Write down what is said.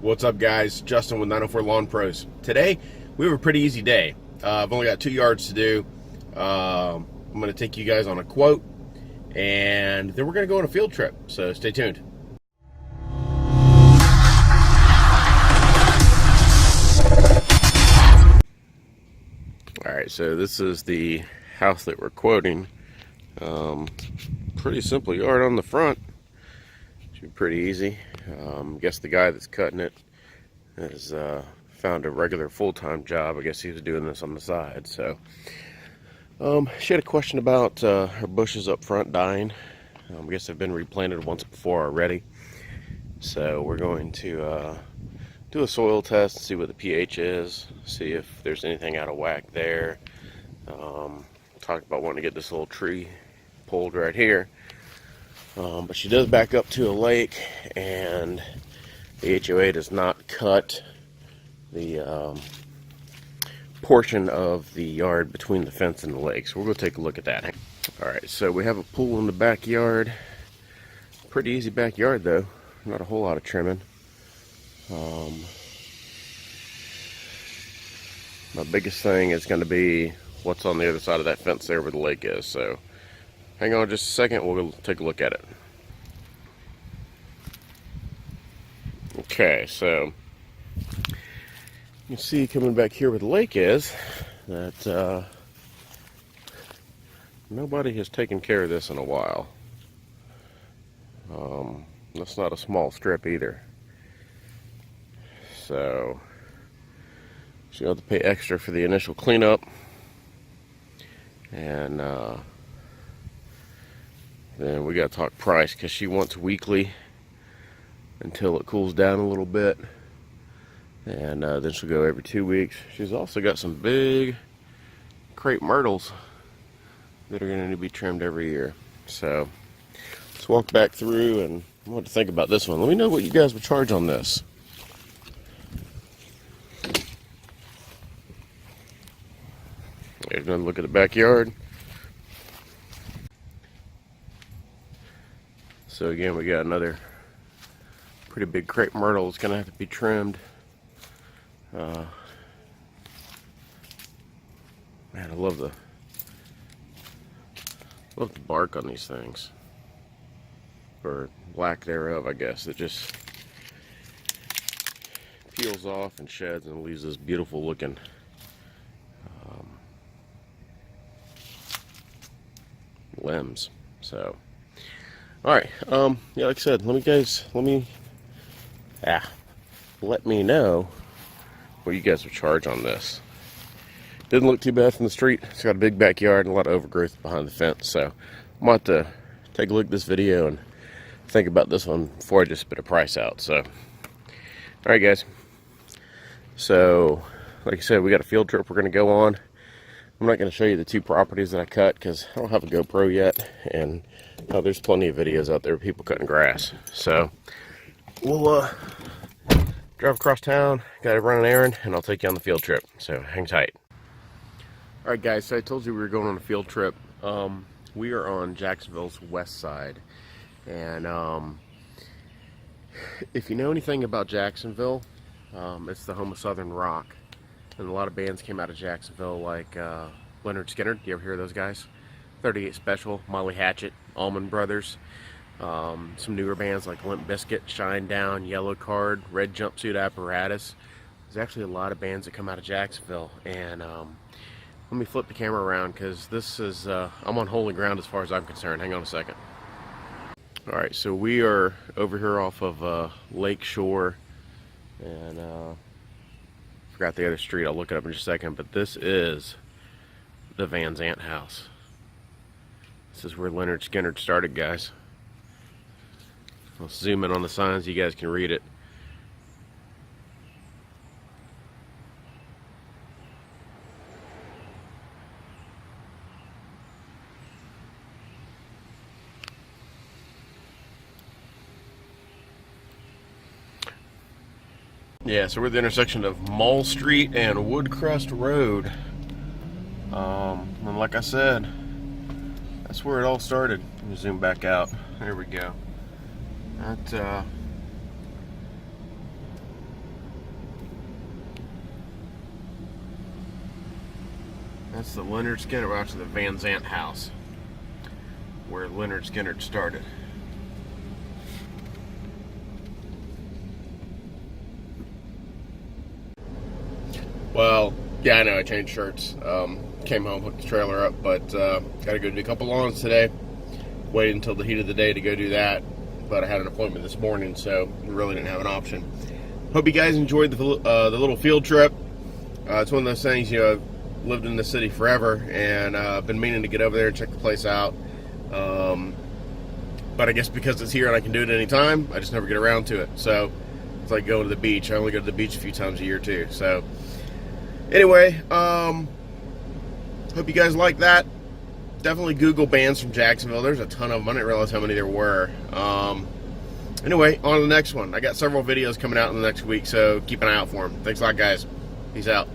What's up, guys? Justin with 904 Lawn Pros. Today we have a pretty easy day. I've only got 2 yards to do. I'm going to take you guys on a quote, and then we're going to go on a field trip, so stay tuned. Alright, so this is the house that we're quoting. Pretty simple yard on the front. Should be pretty easy. Guess the guy that's cutting it has found a regular full-time job. I guess he was doing this on the side. So she had a question about her bushes up front dying. I guess they've been replanted once before already. So we're going to do a soil test and see what the pH is, see if there's anything out of whack there. Talked about wanting to get this little tree pulled right here. But she does back up to a lake, and the HOA does not cut the portion of the yard between the fence and the lake. So we're going to take a look at that. Alright, so we have a pool in the backyard. Pretty easy backyard though, not a whole lot of trimming. My biggest thing is going to be what's on the other side of that fence there where the lake is. So hang on just a second, we'll take a look at it. Okay, so you see coming back here where the lake is that nobody has taken care of this in a while. That's not a small strip either. So you'll have to pay extra for the initial cleanup, and then we got to talk price, because she wants weekly until it cools down a little bit, and then she'll go every 2 weeks. She's also got some big crepe myrtles that are going to be trimmed every year. So let's walk back through and what to think about this one. Let me know what you guys would charge on this. There's another look at the backyard. So again, we got another pretty big crepe myrtle. It's going to have to be trimmed. Man, I love the bark on these things, or lack thereof, I guess. It just peels off and sheds and leaves this beautiful looking limbs. So alright, yeah, like I said, let me know what you guys would charge on this. Didn't look too bad from the street. It's got a big backyard and a lot of overgrowth behind the fence, so I'm going to have to take a look at this video and think about this one before I just spit a price out. So alright guys, so like I said, we got a field trip we're going to go on. I'm not going to show you the 2 properties that I cut because I don't have a GoPro yet, and there's plenty of videos out there of people cutting grass. So we'll drive across town, got to run an errand, and I'll take you on the field trip. So hang tight. Alright guys, so I told you we were going on a field trip. We are on Jacksonville's west side, and if you know anything about Jacksonville, it's the home of Southern rock. And a lot of bands came out of Jacksonville, like Leonard Skinner. Do you ever hear of those guys? 38 Special, Molly Hatchet, Allman Brothers. Some newer bands like Limp Bizkit, Shine Down, Yellow Card, Red Jumpsuit Apparatus. There's actually a lot of bands that come out of Jacksonville. And let me flip the camera around, because this is, I'm on holy ground as far as I'm concerned. Hang on a second. Alright, so we are over here off of Lake Shore, and forgot the other street. I'll look it up in just a second, but this is the Van Zant house. This is where Leonard Skinner started, guys. I'll zoom in on the signs, you guys can read it. Yeah, so we're at the intersection of Mall Street and Woodcrest Road. And like I said, that's where it all started. Let me zoom back out. There we go. That That's the Leonard Skinner, well, actually the Van Zant house, where Leonard Skinner started. Well, yeah, I know, I changed shirts. Came home, hooked the trailer up, but gotta go do a couple lawns today. Waited until the heat of the day to go do that, but I had an appointment this morning, so really didn't have an option. Hope you guys enjoyed the little field trip. It's one of those things, you know, I've lived in the city forever, and I've been meaning to get over there and check the place out. But I guess because it's here and I can do it anytime, I just never get around to it. So it's like going to the beach. I only go to the beach a few times a year too. So anyway, hope you guys like that. Definitely Google bands from Jacksonville. There's a ton of them. I didn't realize how many there were. Anyway, on to the next one. I got several videos coming out in the next week, so keep an eye out for them. Thanks a lot, guys. Peace out.